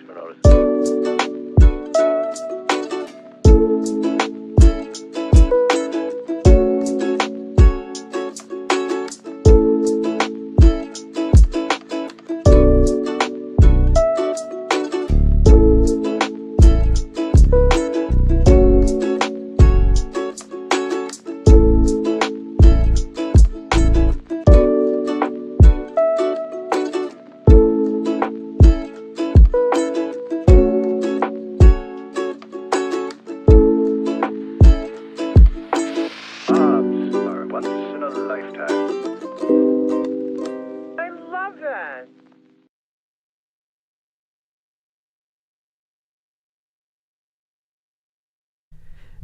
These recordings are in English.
for notice.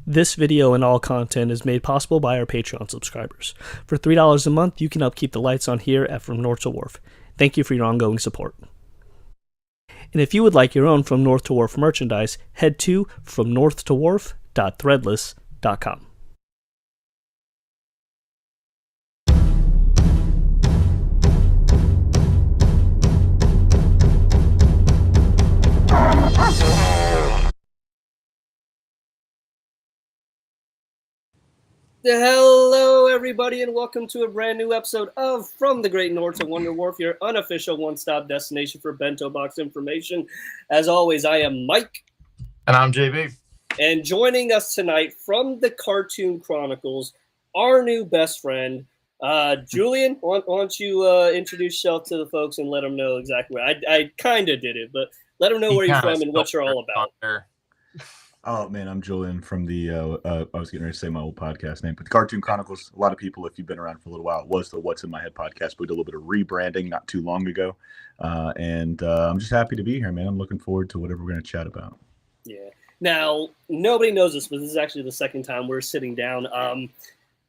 This video and all content is made possible by our Patreon subscribers. For $3 a month, you can help keep the lights on here at From North to Wharf. Thank you for your ongoing support. And if you would like your own From North to Wharf merchandise, head to fromnorthtowharf.threadless.com. Hello, everybody, and welcome to a brand new episode of From the Great North to Wonder Wharf, your unofficial one-stop destination for bento box information. As always, I am Mike. And I'm JB. And joining us tonight from the Cartoon Chronicles, our new best friend, Julian. Why don't you introduce yourself to the folks and let them know exactly where. I kind of did it, but let them know where you're from and what you're all about. Oh, man, I'm Julian from the, I was getting ready to say my old podcast name, but the Cartoon Chronicles. A lot of people, if you've been around for a little while, it was the What's in My Head podcast. We did a little bit of rebranding not too long ago. And I'm just happy to be here, man. I'm looking forward to whatever we're going to chat about. Yeah. Now, nobody knows this, but this is actually the second time we're sitting down.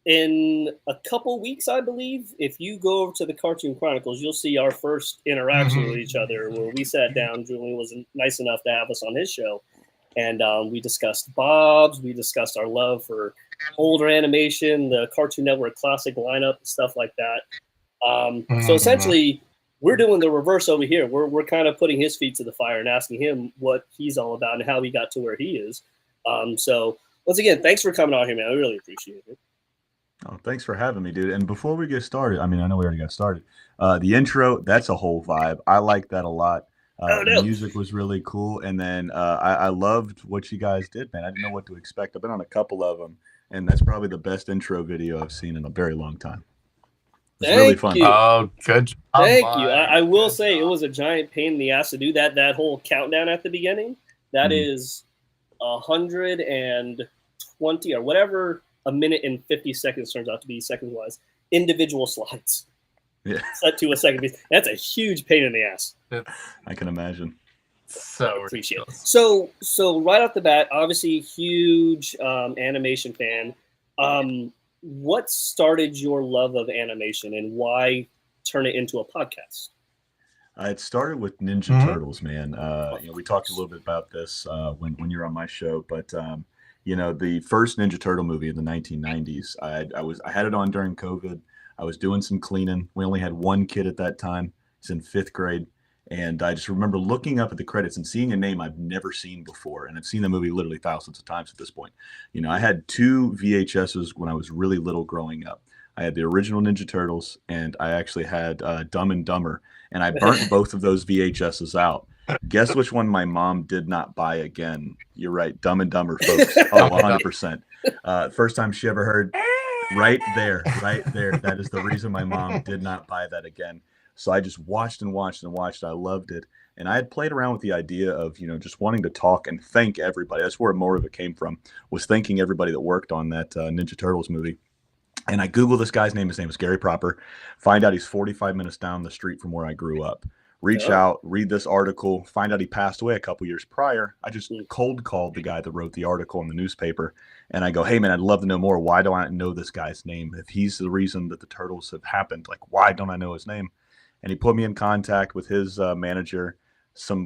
In a couple weeks, I believe, if you go over to the Cartoon Chronicles, you'll see our first interaction with each other where we sat down. Julian was nice enough to have us on his show. And we discussed Bob's, we discussed our love for older animation, the Cartoon Network classic lineup, stuff like that. So essentially, we're doing the reverse over here. We're kind of putting his feet to the fire and asking him what he's all about and how he got to where he is. So once again, thanks for coming on here, man. I really appreciate it. Oh, thanks for having me, dude. And before we get started, I mean, I know we already got started. The intro, that's a whole vibe. I like that a lot. The music was really cool, and then I loved what you guys did, man. I didn't know what to expect. I've been on a couple of them, and that's probably the best intro video I've seen in a very long time. It's really fun. Oh, good job. Thank you. I will say it was a giant pain in the ass to do that whole countdown at the beginning. That is 120 or whatever a minute and 50 seconds turns out to be seconds-wise. Individual slides. Yeah. Set to a second piece. That's a huge pain in the ass. I can imagine. So I appreciate it. So right off the bat, obviously huge animation fan. What started your love of animation and why turn it into a podcast? It started with Ninja Turtles, man. We talked a little bit about this when you were on my show, but the first Ninja Turtle movie in the 1990s, I had it on during COVID. I was doing some cleaning. We only had one kid at that time. He's in 5th grade. And I just remember looking up at the credits and seeing a name I've never seen before. And I've seen the movie literally thousands of times at this point. I had 2 VHSs when I was really little growing up. I had the original Ninja Turtles, and I actually had Dumb and Dumber. And I burnt both of those VHSs out. Guess which one my mom did not buy again? You're right, Dumb and Dumber, folks. Oh, 100%. First time she ever heard... Right there. That is the reason my mom did not buy that again. So I just watched and watched and watched. I loved it. And I had played around with the idea of, just wanting to talk and thank everybody. That's where more of it came from, was thanking everybody that worked on that Ninja Turtles movie. And I Googled this guy's name. His name is Gary Proper. Find out he's 45 minutes down the street from where I grew up. Reach out, read this article, find out he passed away a couple years prior. I just cold called the guy that wrote the article in the newspaper. And I go, hey, man, I'd love to know more. Why don't I know this guy's name? If he's the reason that the Turtles have happened, why don't I know his name? And he put me in contact with his manager.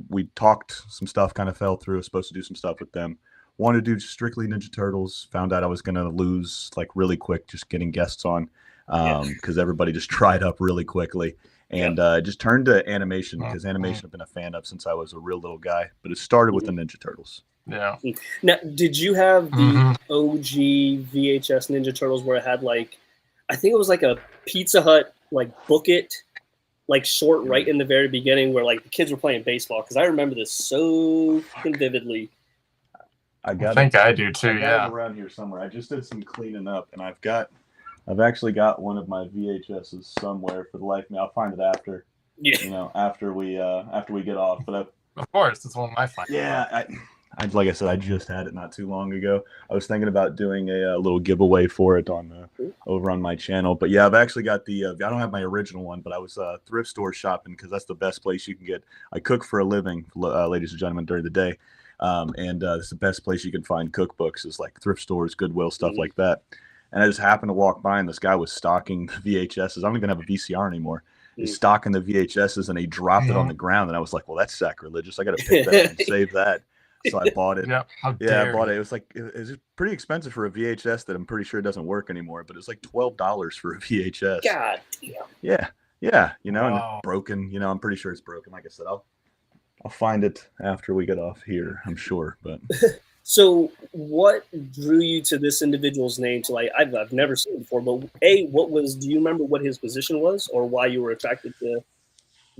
We talked, some stuff kind of fell through. I was supposed to do some stuff with them. Wanted to do strictly Ninja Turtles. Found out I was going to lose really quick just getting guests on because everybody just dried up really quickly. and just turned to animation because animation I've been a fan of since I was a real little guy. But it started with the Ninja Turtles. Yeah. Now, did you have the OG VHS Ninja Turtles where it had like, I think it was like a Pizza Hut like book it, like short right in the very beginning where like the kids were playing baseball? Because I remember this so vividly. I think I do too. I got it around here somewhere. I just did some cleaning up, and I've actually got one of my VHSs somewhere. For the life of me, I'll find it after. Yeah. You know, after we get off. But of course, it's one of my finds. Yeah. Like I said, I just had it not too long ago. I was thinking about doing a little giveaway for it on over on my channel. But yeah, I've actually got the. I don't have my original one, but I was thrift store shopping because that's the best place you can get. I cook for a living, ladies and gentlemen, during the day, and it's the best place you can find cookbooks is like thrift stores, Goodwill, stuff like that. And I just happened to walk by, and this guy was stocking the VHSs. I don't even have a VCR anymore. He's stocking the VHSs, and he dropped it on the ground, and I was like, "Well, that's sacrilegious. I got to pick that up and save that." So I bought it. Yeah, I bought it. It was like it was pretty expensive for a VHS that I'm pretty sure doesn't work anymore. But it was like $12 for a VHS. God damn. Yeah. You know, and it's broken. You know, I'm pretty sure it's broken. Like I said, I'll find it after we get off here. I'm sure. But so, what drew you to this individual's name? To like, I've never seen it before. But do you remember what his position was, or why you were attracted to?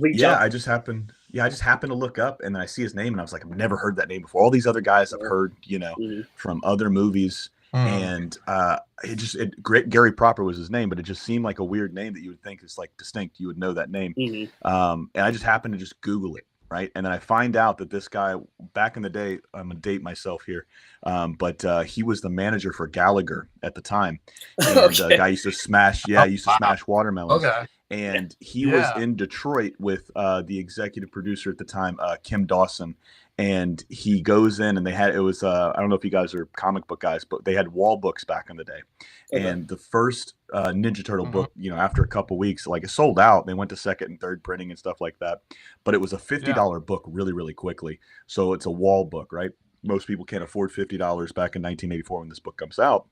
I just happened to look up, and then I see his name, and I was like, I've never heard that name before. All these other guys I've heard, you know, from other movies, and Gary Proper was his name, but it just seemed like a weird name that you would think is like distinct. You would know that name, and I just happened to just Google it, right? And then I find out that this guy back in the day, I'm gonna date myself here, but he was the manager for Gallagher at the time, and the guy used to smash, smash watermelons. Okay. And he was in Detroit with the executive producer at the time, Kim Dawson. And he goes in, and I don't know if you guys are comic book guys, but they had wall books back in the day. Okay. And the first Ninja Turtle book, you know, after a couple weeks, like it sold out. They went to second and third printing and stuff like that. But it was a $50 book really, really quickly. So it's a wall book, right? Most people can't afford $50 back in 1984 when this book comes out.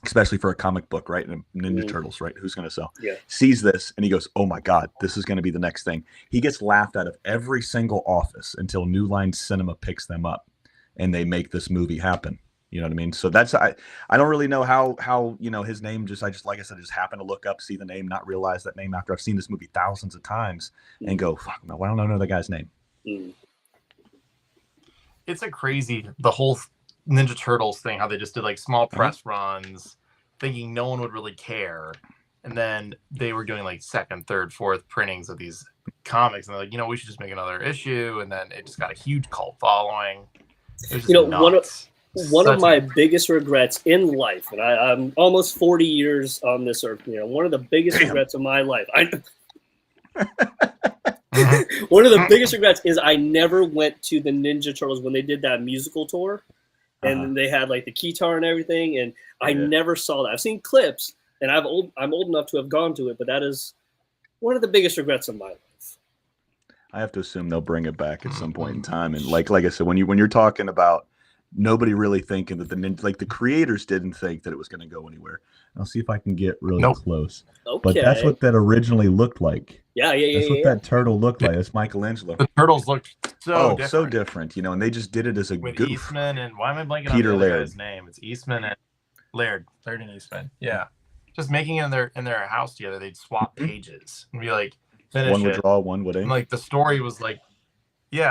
Especially for a comic book, right? And Ninja Turtles, right? Who's going to sell? Yeah. Sees this and he goes, "Oh my God, this is going to be the next thing." He gets laughed out of every single office until New Line Cinema picks them up, and they make this movie happen. You know what I mean? So that's I don't really know how you know his name. I just like I said, just happened to look up, see the name, not realize that name after I've seen this movie thousands of times, and go, "Fuck no, I don't know the guy's name." It's the whole Ninja Turtles thing, how they just did like small press runs thinking no one would really care, and then they were doing like second, third, fourth printings of these comics, and they're like, you know, we should just make another issue, and then it just got a huge cult following. You know, one of my biggest regrets in life, and I'm almost 40 years on this earth, you know, one of the biggest regrets of my life, one of the biggest regrets is I never went to the Ninja Turtles when they did that musical tour. And then they had like the guitar and everything, and I never saw that. I've seen clips, and I'm old enough to have gone to it, but that is one of the biggest regrets of my life. I have to assume they'll bring it back at some point in time. And like I said, when you're talking about nobody really thinking that the creators didn't think that it was going to go anywhere. I'll see if I can get really close. Okay. But that's what that originally looked like. That's what that turtle looked like. That's Michelangelo. The turtles looked so different, you know, and they just did it as a goof. Eastman and why am I blanking Peter on the Laird. guy's name? It's Eastman and Laird and Eastman. Yeah, just making it in their house together. They'd swap pages and be like, finish one would it. draw, one would aim. And like the story was like,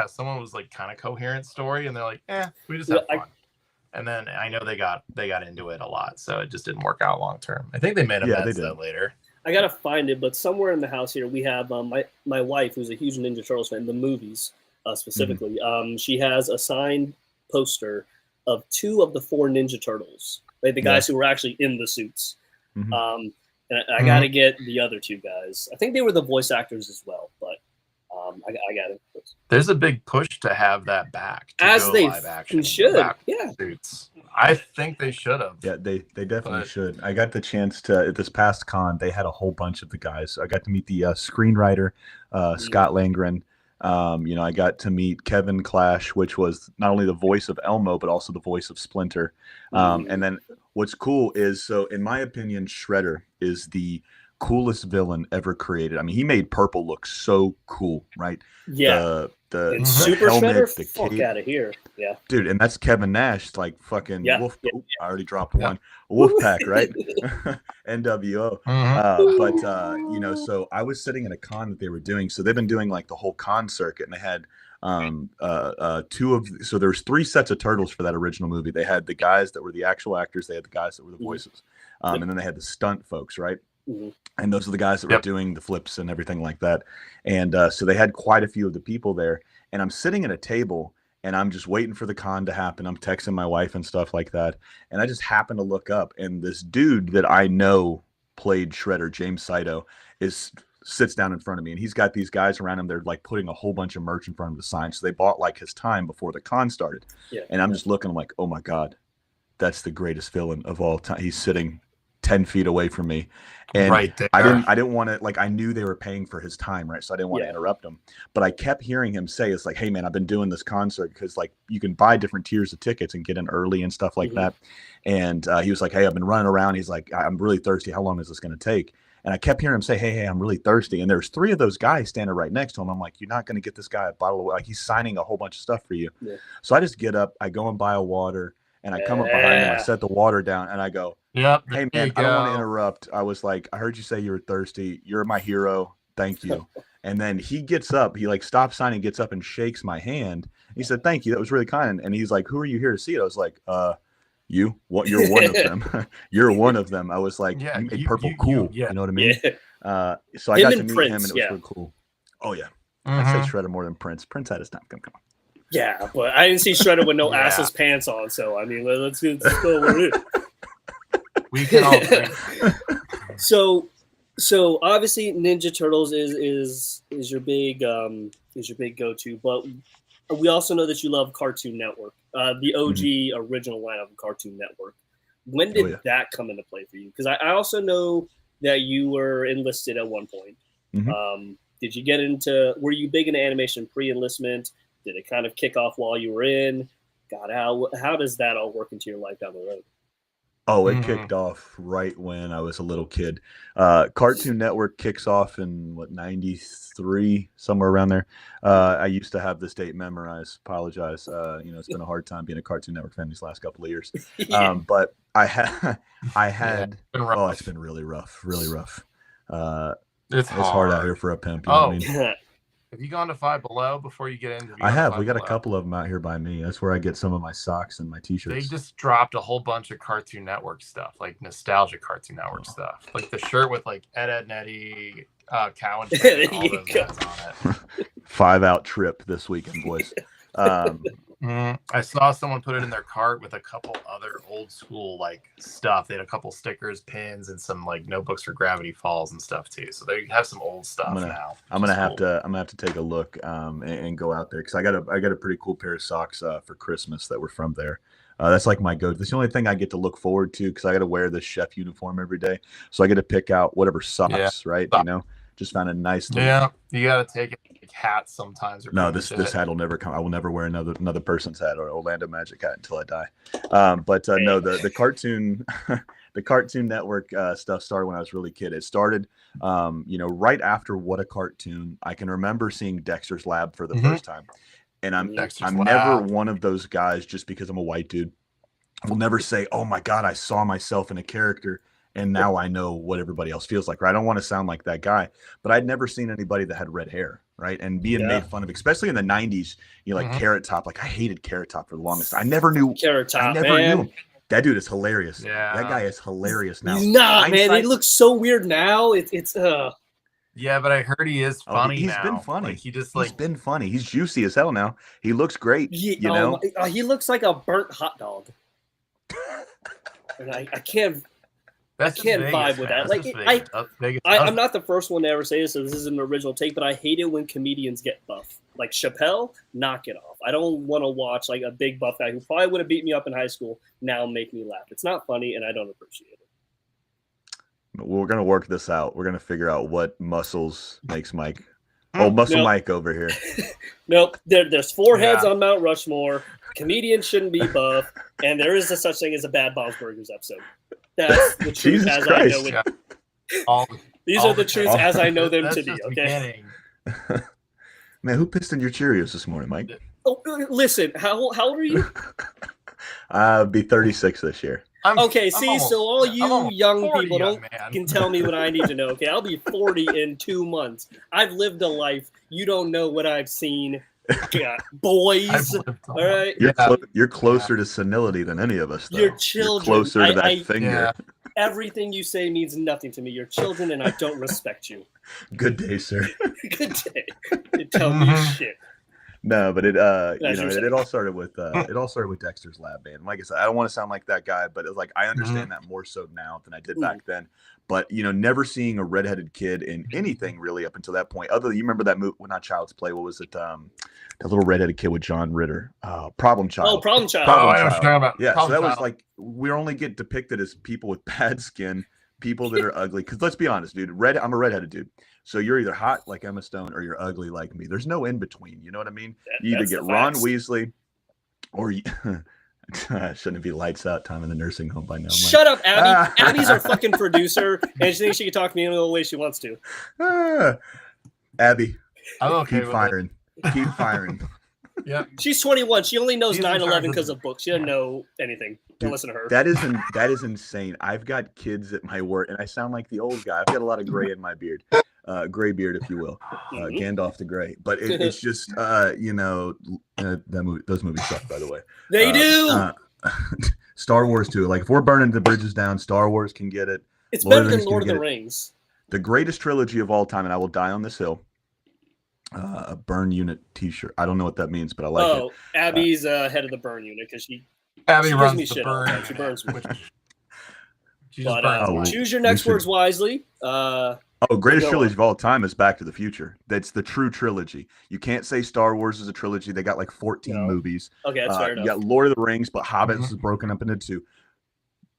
someone was like kind of coherent story, and they're like, we just have fun. And then I know they got into it a lot, so it just didn't work out long term. I think they made amends though later. I gotta find it, but somewhere in the house here we have my wife, who's a huge Ninja Turtles fan, the movies specifically. She has a signed poster of 2 of the 4 Ninja Turtles, like the guys who were actually in the suits. And I gotta get the other 2 guys. I think they were the voice actors as well, but I got it. There's a big push to have that back. As they live action should. Suits. I think they should have. Yeah, they definitely should. I got the chance to, at this past con, they had a whole bunch of the guys. I got to meet the screenwriter, Scott Langren. You know, I got to meet Kevin Clash, which was not only the voice of Elmo, but also the voice of Splinter. And then what's cool is, so in my opinion, Shredder is the coolest villain ever created. I mean, he made purple look so cool, right? Yeah. The And Super helmet, Shredder, the fuck cape. out of here. Yeah. Dude, and that's Kevin Nash, like fucking Yeah. Wolf. Yeah. Oh, I already dropped one. Wolfpack, right? NWO. You know, so I was sitting at a con that they were doing. So they've been doing like the whole con circuit, and they had so there's 3 sets of turtles for that original movie. They had the guys that were the actual actors, they had the guys that were the voices, and then they had the stunt folks, right? And those are the guys that were doing the flips and everything like that. And so they had quite a few of the people there, and I'm sitting at a table and I'm just waiting for the con to happen. I'm texting my wife and stuff like that, and I just happen to look up, and this dude that I know played Shredder, James Saito, sits down in front of me, and he's got these guys around him. They're like putting a whole bunch of merch in front of the sign. So they bought like his time before the con started. And I'm just looking, I'm like, oh my God, that's the greatest villain of all time. He's sitting 10 feet away from me. And right there. I didn't want to, like, I knew they were paying for his time, right? So I didn't want to interrupt him. But I kept hearing him say, it's like, hey man, I've been doing this concert because like you can buy different tiers of tickets and get in early and stuff like that. And he was like, hey, I've been running around. He's like, I'm really thirsty. How long is this going to take? And I kept hearing him say, hey, I'm really thirsty. And there's 3 of those guys standing right next to him. I'm like, you're not going to get this guy a bottle of water. Like, he's signing a whole bunch of stuff for you. So I just get up, I go and buy a water, and I come up behind him, I set the water down, and I go, hey, man, I don't want to interrupt. I was like, I heard you say you were thirsty. You're my hero. Thank you. And then he gets up. He like stops signing, gets up and shakes my hand. He said, thank you. That was really kind. And he's like, who are you here to see? I was like, you? What? You're one of them. You're one of them. I was like, you made purple cool. You know what I mean? So I got to meet him, and it was really cool. Oh yeah, I say Shredder more than Prince. Prince had his time. Come on. Yeah, but I didn't see Shredder with no assless pants on. So I mean, let's go over it. We can all drink. So obviously Ninja Turtles is your big go-to, but we also know that you love Cartoon Network, the OG original line of Cartoon Network. When did that come into play for you? Because I also know that you were enlisted at one point. Did you get into? Were you big into animation pre-enlistment? Did it kind of kick off while you were in? Got out? How does that all work into your life down the road? Oh, it kicked off right when I was a little kid. Cartoon Network kicks off in, what, 93, somewhere around there. I used to have this date memorized. Apologize. You know, it's been a hard time being a Cartoon Network fan these last couple of years. But I had, oh, it's been really rough, really rough. It's hard out here for a pimp. You know what I mean? Have you gone to Five Below before you get into? I have. We got a couple of them out here by me. That's where I get some of my socks and my t-shirts. They just dropped a whole bunch of Cartoon Network stuff, like nostalgic Cartoon Network stuff, like the shirt with like Ed, and Eddie, Cow and Chicken, all those guys on it. 5-out trip this weekend, boys. I saw someone put it in their cart with a couple other old school like stuff. They had a couple stickers, pins, and some like notebooks for Gravity Falls and stuff too. So they have some old stuff now. I'm gonna have to take a look and go out there because I got a pretty cool pair of socks for Christmas that were from there. That's like my go-to. That's the only thing I get to look forward to because I got to wear this chef uniform every day. So I get to pick out whatever socks, right? You know, just found a nice. Yeah, you got to take it. Hats sometimes. No, this hat will never come. I will never wear another person's hat or Orlando Magic hat until I die. No, the cartoon the Cartoon Network stuff started when I was really kid. It started right after What a Cartoon. I can remember seeing Dexter's Lab for the first time. And I'm never one of those guys just because I'm a white dude. I will never say, "Oh my God, I saw myself in a character and now I know what everybody else feels like." Right? I don't want to sound like that guy, but I'd never seen anybody that had red hair. Right. And being made fun of, especially in the 90s, like Carrot Top. Like I hated Carrot Top for the longest. I never knew Carrot Top. I never knew him. That dude is hilarious. Yeah. That guy is hilarious now. He's not, man. He looks so weird now. It's Yeah, but I heard he is funny now. He's been funny. Like, he's been funny. He's juicy as hell now. He looks great. You know? He looks like a burnt hot dog. And I can't. I can't vibe with that. Like, I'm not the first one to ever say this, so this is an original take, but I hate it when comedians get buff. Like Chappelle, knock it off. I don't want to watch like a big buff guy who probably would have beat me up in high school now make me laugh. It's not funny, and I don't appreciate it. We're gonna work this out. We're gonna figure out what muscles makes Mike. Oh, Muscle Mike over here. Nope. There's 4 heads on Mount Rushmore. Comedians shouldn't be buff, and there is a such thing as a Bad Bob's Burgers episode. That's the truth. Jesus as Christ. I know it. These are the truths as I know them That's to be. just Okay. beginning. Man, who pissed in your Cheerios this morning, Mike? Oh, listen. How old are you? I'll be 36 this year. Okay, see, so all I'm you almost young 40, people young don't man. can tell me what I need to know. Okay, I'll be 40 in 2 months. I've lived a life. You don't know what I've seen. God, boys. All right. You're closer to senility than any of us, though. Your children. You're closer to that finger. Yeah. Everything you say means nothing to me. You're children, and I don't respect you. Good day, sir. Good day. You tell me shit. No, but it It all started with Dexter's Lab, man. Like I said, I don't want to sound like that guy, but it's like I understand that more so now than I did back then. But never seeing a redheaded kid in anything really up until that point. Other than you remember that movie, well, not Child's Play. What was it? The little redheaded kid with John Ritter. Problem Child. Oh, Problem Child. I know what you're talking about. Yeah, Problem so that Child. was like we only get depicted as people with bad skin, people that are ugly. Because let's be honest, dude. I'm a redheaded dude. So you're either hot like Emma Stone or you're ugly like me. There's no in between. You know what I mean? You either get Ron Weasley or you. Shouldn't it be lights out time in the nursing home by now? Shut up, Abby. Abby's our fucking producer, and she thinks she can talk to me any way she wants to. Abby, I'm okay keep firing. Keep firing. Yeah. She's 21. She only knows She's 9/11 because of books. She doesn't know anything. Don't listen to her. That is insane. I've got kids at my work, and I sound like the old guy. I've got a lot of gray in my beard, gray beard, if you will, Gandalf the Gray. But it's just, those movies suck, by the way. They do. Star Wars too. Like if we're burning the bridges down, Star Wars can get it. It's better than Lord of the Rings. The greatest trilogy of all time, and I will die on this hill. A burn unit T-shirt. I don't know what that means, but I like it. Oh, Abby's head of the burn unit because she Abby gives runs me the shit all the burn. time. She burns me. She just But burns. choose your next words wisely. Greatest go trilogy on. of all time is Back to the Future. That's the true trilogy. You can't say Star Wars is a trilogy. They got like 14 movies. Okay, that's fair enough. You got Lord of the Rings, but Hobbits is broken up into 2.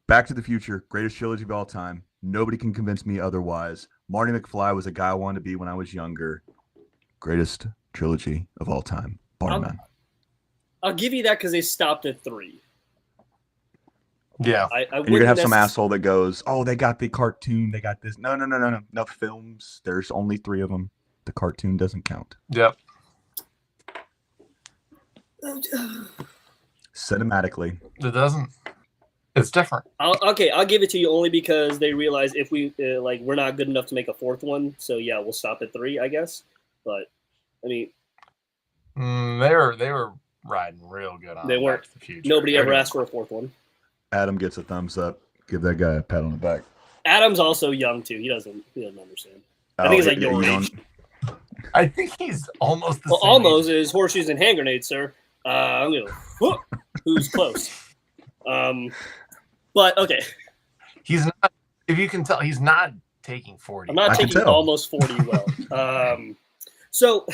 Back to the Future, greatest trilogy of all time. Nobody can convince me otherwise. Marty McFly was a guy I wanted to be when I was younger. Greatest trilogy of all time, bar none. I'll give you that because they stopped at 3. Yeah. And you're gonna have some asshole that goes, "Oh, they got the cartoon. They got this." No. Films. There's only 3 of them. The cartoon doesn't count. Yep. Cinematically, It doesn't. It's different. I'll give it to you only because they realize if we we're not good enough to make a 4th one. So yeah, we'll stop at 3, I guess. But I mean, they were riding real good on. They weren't. Back to the Future. Nobody ever asked for a 4th one. Adam gets a thumbs up. Give that guy a pat on the back. Adam's also young too. He doesn't understand. I think he's like your age. I think he's almost the same. Almost age. is horseshoes and hand grenades, sir. I'm gonna who's close. But okay. He's not. If you can tell, he's not taking 40. I'm not taking almost 40 well. So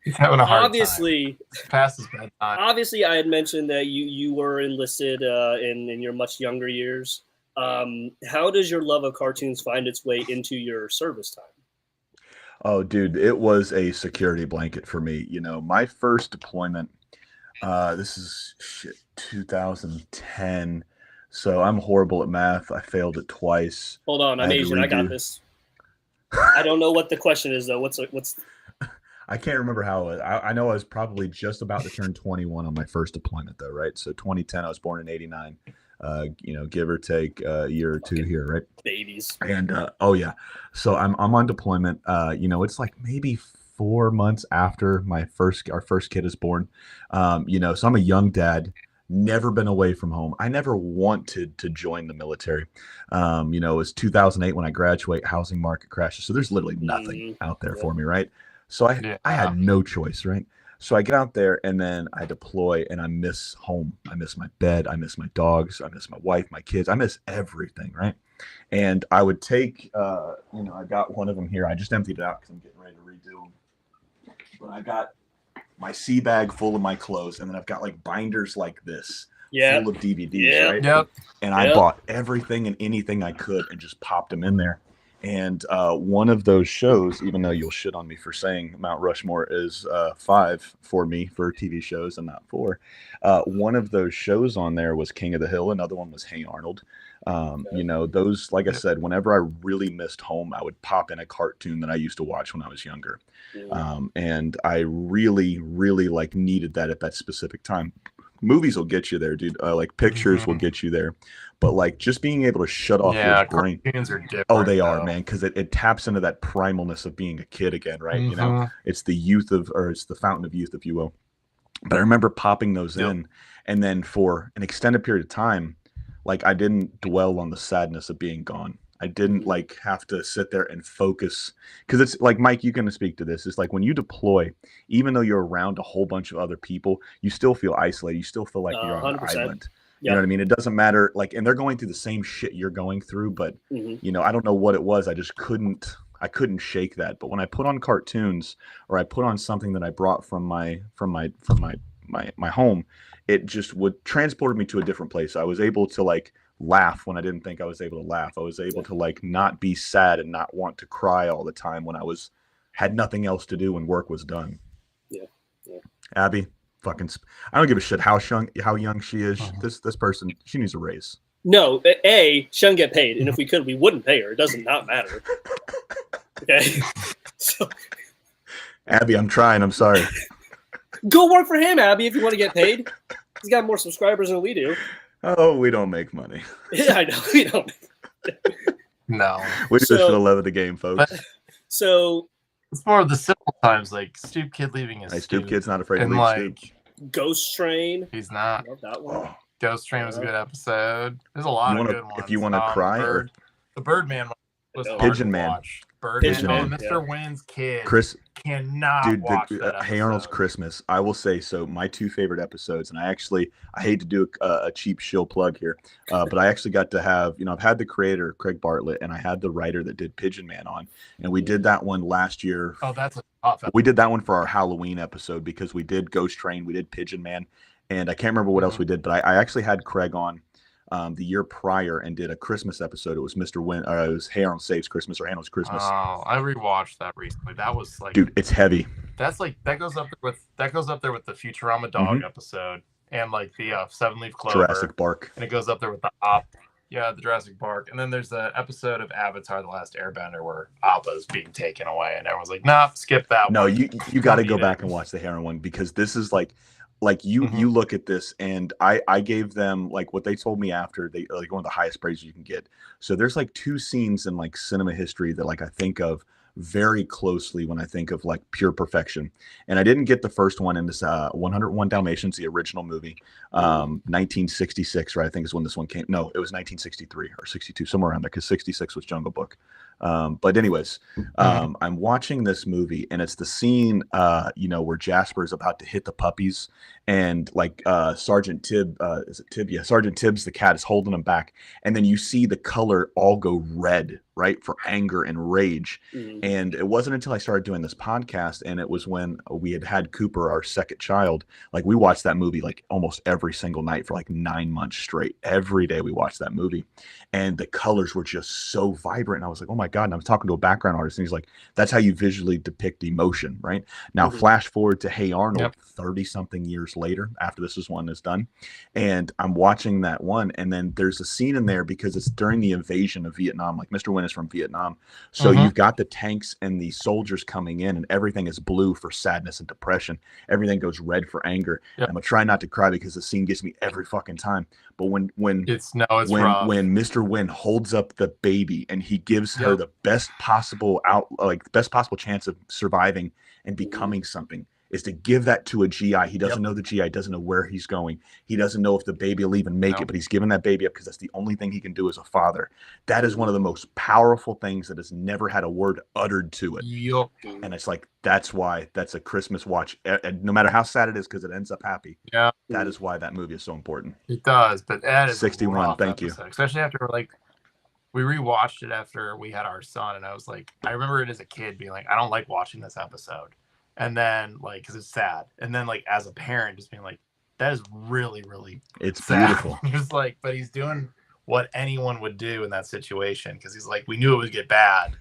he's having a hard obviously time. Past his bedtime. Obviously, I had mentioned that you were enlisted in your much younger years. How does your love of cartoons find its way into your service time? Oh, dude, it was a security blanket for me. My first deployment, this is 2010. So I'm horrible at math. I failed it twice. Hold on, I'm Asian. I got this. I don't know what the question is though. What's? I can't remember how. I know I was probably just about to turn 21 on my first deployment, though, right? So 2010, I was born in '89. Give or take a year or 2 here, right? Babies. And so I'm on deployment. It's like maybe 4 months after our first kid is born. So I'm a young dad. Never been away from home. I never wanted to join the military. It was 2008 when I graduate. Housing market crashes, so there's literally nothing out there for me, right? So I had no choice, right? So I get out there and then I deploy and I miss home. I miss my bed. I miss my dogs. I miss my wife, my kids. I miss everything, right? And I would take, I got one of them here. I just emptied it out because I'm getting ready to redo them. But I got my sea bag full of my clothes, and then I've got like binders like this full of DVDs, right? Yep. And I bought everything and anything I could and just popped them in there. And one of those shows, even though you'll shit on me for saying Mount Rushmore is 5 for me for TV shows and not 4, one of those shows on there was King of the Hill. Another one was Hey Arnold. You know, those, like I said, whenever I really missed home, I would pop in a cartoon that I used to watch when I was younger. And I really, really like needed that at that specific time. Movies will get you there, dude. Like pictures will get you there, but like just being able to shut off your brain. Cartoons are different. Oh, they are, man, because it taps into that primalness of being a kid again, right? You know, it's the youth of, or it's the fountain of youth, if you will. But I remember popping those in, and then for an extended period of time, like I didn't dwell on the sadness of being gone. I didn't like have to sit there and focus, because it's like, Mike, you can speak to this. It's like when you deploy, even though you're around a whole bunch of other people, you still feel isolated. You still feel like you're on an 100%. island. You know what I mean? It doesn't matter. Like, and they're going through the same shit you're going through, but you know, I don't know what it was. I just couldn't shake that. But when I put on cartoons, or I put on something that I brought from my home, it just would transport me to a different place. I was able to like laugh when I didn't think I was able to laugh. I was able to like not be sad and not want to cry all the time when I had nothing else to do when work was done. Yeah. Abby, fucking, I don't give a shit how young she is. This person, she needs a raise. No, she doesn't get paid, and if we could, we wouldn't pay her. It does not matter. Okay. So, Abby, I'm trying. I'm sorry. Go work for him, Abby, if you want to get paid. He's got more subscribers than we do. Oh, we don't make money. Yeah, I know. We don't. No. We just should have loved the game, folks. So it's more of the simple times, like Stoop Kid leaving his Stoop Kid's not afraid to and leave like Stoop. Ghost Train. He's not. Love that one. Ghost Train was a good episode. There's a lot of good ones. If you want to cry, the Birdman was Pigeon Man. Pigeon Man. Mr. Wynn's kid. Chris cannot watch that Hey Arnold's Christmas. I will say, so my 2 favorite episodes, and I hate to do a cheap shill plug here, but I actually got to have, you know, I've had the creator Craig Bartlett, and I had the writer that did Pigeon Man on, and we did that one last year. Oh, that's a tough episode. We did that one for our Halloween episode because we did Ghost Train, we did Pigeon Man, and I can't remember what else we did, but I actually had Craig on the year prior and did a Christmas episode. It was Mr. Wynn, it was Hey Arnold Saves Christmas, or Hey Arnold's Christmas. Oh, I rewatched that recently. That was like, dude, it's heavy. That's like that goes up there with the Futurama dog episode, and like the 7-Leaf Clover, Jurassic Bark, and it goes up there with the the Jurassic Bark, and then there's the episode of Avatar: The Last Airbender where Appa's being taken away, and everyone's like, "Nah, skip that one." No, you got to go back and watch the Heron one, because this is like you look at this, and I gave them like what they told me after, they like one of the highest praises you can get. So there's like 2 scenes in like cinema history that like I think of very closely when I think of like pure perfection. And I didn't get the first one in this 101 Dalmatians, the original movie, 1966, right? I think is when this one came. No, it was 1963 or 62, somewhere around there, because 66 was Jungle Book. But anyways, I'm watching this movie, and it's the scene, you know, where Jasper is about to hit the puppies, and like Sergeant Tibb, is it Tibb? Yeah, Sergeant Tibbs, the cat, is holding him back, and then you see the color all go red, right, for anger and rage. And it wasn't until I started doing this podcast, and it was when we had Cooper, our second child. Like we watched that movie like almost every single night for like 9 months straight. Every day we watched that movie, and the colors were just so vibrant. And I was like, oh my God. And I was talking to a background artist, and he's like, that's how you visually depict emotion, right? Now, flash forward to Hey Arnold, 30 something years later, after this one is done. And I'm watching that one. And then there's a scene in there because it's during the invasion of Vietnam. Like Mr. Wynn is from Vietnam. So you've got the tanks and the soldiers coming in, and everything is blue for sadness and depression. Everything goes red for anger. I'm gonna try not to cry because the scene gets me every fucking time. But when Mr. Wynn holds up the baby and he gives her the best possible chance of surviving and becoming something, is to give that to a GI. He doesn't know the GI, doesn't know where he's going. He doesn't know if the baby will even make it, but he's giving that baby up because that's the only thing he can do as a father. That is one of the most powerful things that has never had a word uttered to it. And it's like, that's why that's a Christmas watch. No matter how sad it is, because it ends up happy. That is why that movie is so important. It does, but that is 61. Thank you. Especially after we rewatched it after we had our son, and I was like, I remember it as a kid being like, I don't like watching this episode. And then like, because it's sad, and then like as a parent just being like, that is really, really it's sad. Beautiful. Just like, but he's doing what anyone would do in that situation, because he's like, we knew it would get bad,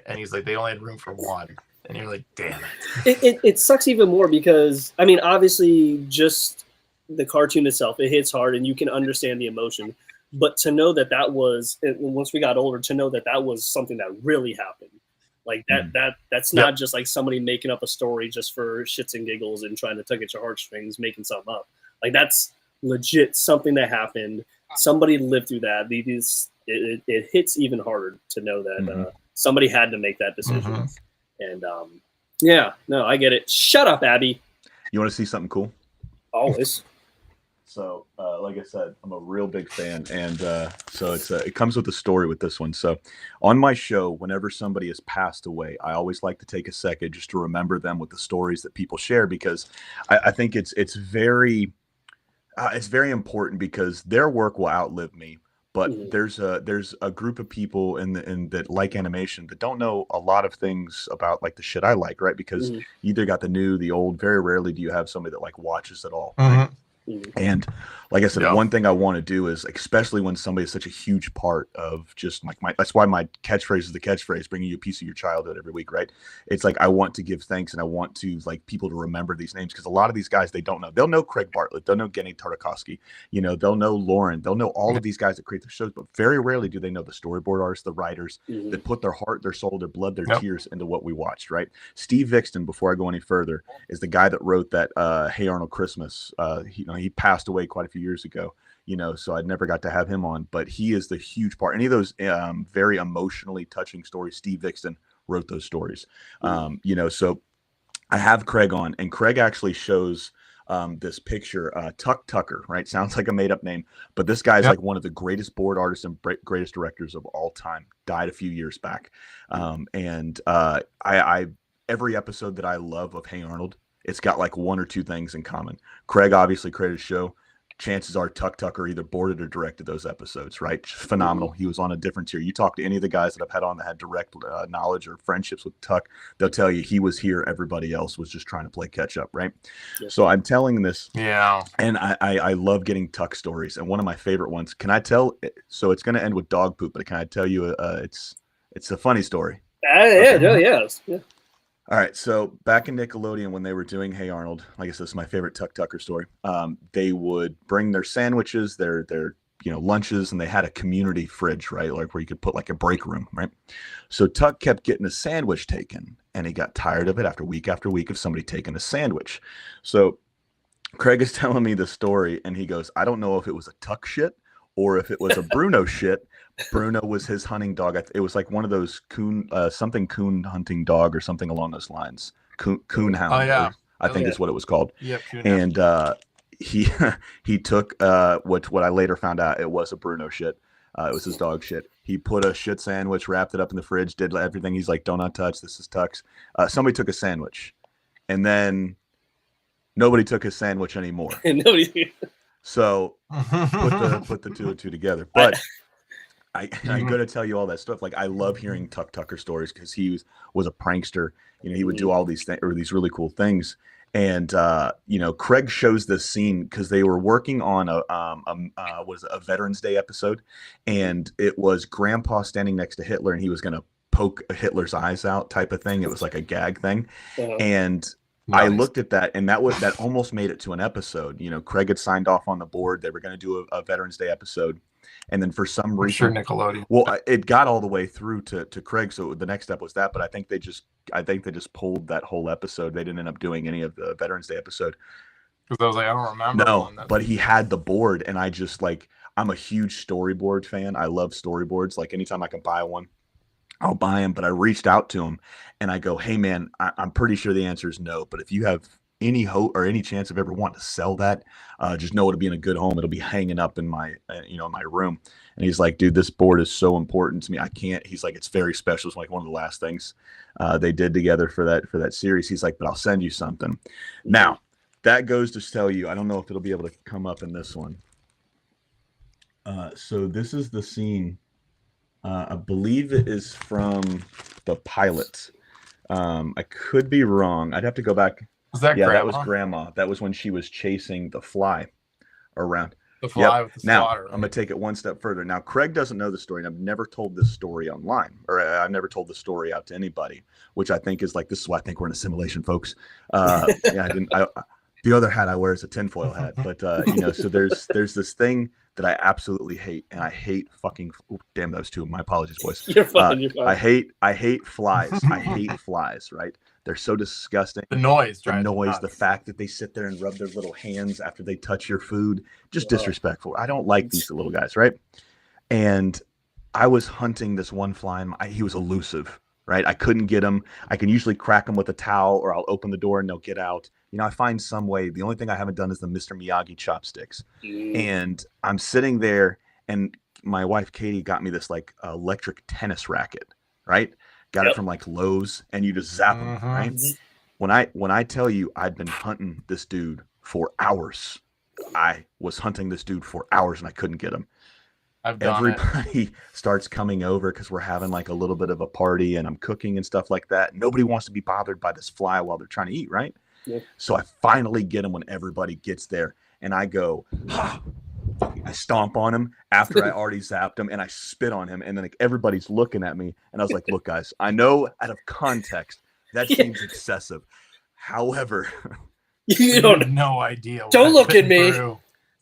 and he's like, they only had room for one, and you're like, damn it. It sucks even more because, I mean, obviously just the cartoon itself, it hits hard and you can understand the emotion, but to know that was, once we got older, to know that was something that really happened, like that's not just like somebody making up a story just for shits and giggles and trying to tug at your heartstrings, making something up. Like that's legit something that happened. Somebody lived through that. It hits even harder to know that somebody had to make that decision. And yeah, no, I get it. Shut up, Abby. You want to see something cool? Always. So, like I said, I'm a real big fan, and so it comes with a story with this one. So, on my show, whenever somebody has passed away, I always like to take a second just to remember them with the stories that people share, because I think it's very important, because their work will outlive me. But there's a group of people in that like animation that don't know a lot of things about like the shit I like, right? Because you either got the new, the old. Very rarely do you have somebody that like watches it all. Right? And like I said, one thing I want to do is, especially when somebody is such a huge part of just like that's why my catchphrase is the catchphrase, bringing you a piece of your childhood every week, right? It's like, I want to give thanks, and I want to like people to remember these names, because a lot of these guys, they don't know. They'll know Craig Bartlett, they'll know Genny Tartakovsky, they'll know Lauren, they'll know all of these guys that create their shows, but very rarely do they know the storyboard artists, the writers that put their heart, their soul, their blood, their tears into what we watched, right? Steve Vixton, before I go any further, is the guy that wrote that Hey Arnold Christmas. He passed away quite a few years ago, so I never got to have him on, but he is the huge part. Any of those very emotionally touching stories, Steve Vixton wrote those stories. So I have Craig on, and Craig actually shows this picture, Tuck Tucker, right? Sounds like a made-up name, but this guy is like one of the greatest board artists and greatest directors of all time. Died a few years back. I every episode that I love of Hey Arnold, it's got like one or two things in common. Craig obviously created a show. Chances are Tuck Tucker either boarded or directed those episodes, right? Phenomenal. He was on a different tier. You talk to any of the guys that I've had on that had direct knowledge or friendships with Tuck, they'll tell you he was here. Everybody else was just trying to play catch up, right? So I'm telling this. Yeah. And I love getting Tuck stories. And one of my favorite ones, can I tell? So it's going to end with dog poop, but can I tell you it's a funny story? Yeah. All right, so back in Nickelodeon, when they were doing Hey Arnold, like I said, this is my favorite Tuck Tucker story. They would bring their sandwiches, their lunches, and they had a community fridge, right, like where you could put like a break room, right? So Tuck kept getting a sandwich taken, and he got tired of it after week of somebody taking a sandwich. So Craig is telling me the story, and he goes, I don't know if it was a Tuck shit or if it was a Bruno shit. Bruno was his hunting dog. It was like one of those coon hunting dog or something along those lines. Coon hound. Oh, yeah. I think is what it was called. Yep. And he took what I later found out, it was a Bruno shit. It was his dog shit. He put a shit sandwich, wrapped it up in the fridge, did everything. He's like, "Don't touch. This is Tuck's." Somebody took a sandwich, and then nobody took his sandwich anymore. So put the two and two together, but. I'm going to tell you all that stuff. Like, I love hearing Tuck Tucker stories because he was a prankster. He would do all these things, or these really cool things. And Craig shows this scene because they were working on a Veterans Day episode, and it was Grandpa standing next to Hitler, and he was going to poke Hitler's eyes out, type of thing. It was like a gag thing, and. Nice. I looked at that, and that almost made it to an episode. Craig had signed off on the board. They were going to do a Veterans Day episode. And then for some reason, sure Nickelodeon. Well, it got all the way through to Craig. So the next step was that, but I think they just pulled that whole episode. They didn't end up doing any of the Veterans Day episode. Because I was like, I don't remember. No, but he had the board, and I just I'm a huge storyboard fan. I love storyboards. Like anytime I can buy one, I'll buy them. But I reached out to him and I go, hey man, I'm pretty sure the answer is no. But if you have any hope or any chance of ever wanting to sell that, just know it'll be in a good home. It'll be hanging up in my, my room. And he's like, dude, this board is so important to me. I can't. He's like, it's very special. It's like one of the last things they did together for that series. He's like, but I'll send you something. Now, that goes to tell you, I don't know if it'll be able to come up in this one. So this is the scene. I believe it is from the pilot. I could be wrong. I'd have to go back. Was that Grandma? Grandma? That was Grandma. That was when she was chasing the fly around. The fly with the Now, swatter. I'm going to take it one step further. Now, Craig doesn't know the story, and I've never told this story online, or I've never told the story out to anybody, which I think is like, this is why I think we're in a simulation, folks. The other hat I wear is a tinfoil hat, but so there's this thing that I absolutely hate, and I hate fucking. Oh, damn, those two. My apologies, boys. You're fine. You're fine. I hate flies. I hate flies. Right? They're so disgusting. The noise, the fact that they sit there and rub their little hands after they touch your food, just disrespectful. I don't like these little guys, right? And I was hunting this one fly, and he was elusive, right? I couldn't get him. I can usually crack him with a towel, or I'll open the door and they'll get out. I find some way. The only thing I haven't done is the Mr. Miyagi chopsticks. And I'm sitting there, and my wife Katie got me this like electric tennis racket, right? Got it from like Lowe's, and you just zap them, right? When I tell you I'd been hunting this dude for hours, I was hunting this dude for hours and I couldn't get him. Everybody starts coming over because we're having like a little bit of a party and I'm cooking and stuff like that. Nobody wants to be bothered by this fly while they're trying to eat, right? Yeah. So I finally get him when everybody gets there, and I go, I stomp on him after I already zapped him, and I spit on him, and then like, everybody's looking at me, and I was like, look, guys, I know out of context that seems excessive. However, you have no idea. Don't look at me. Through.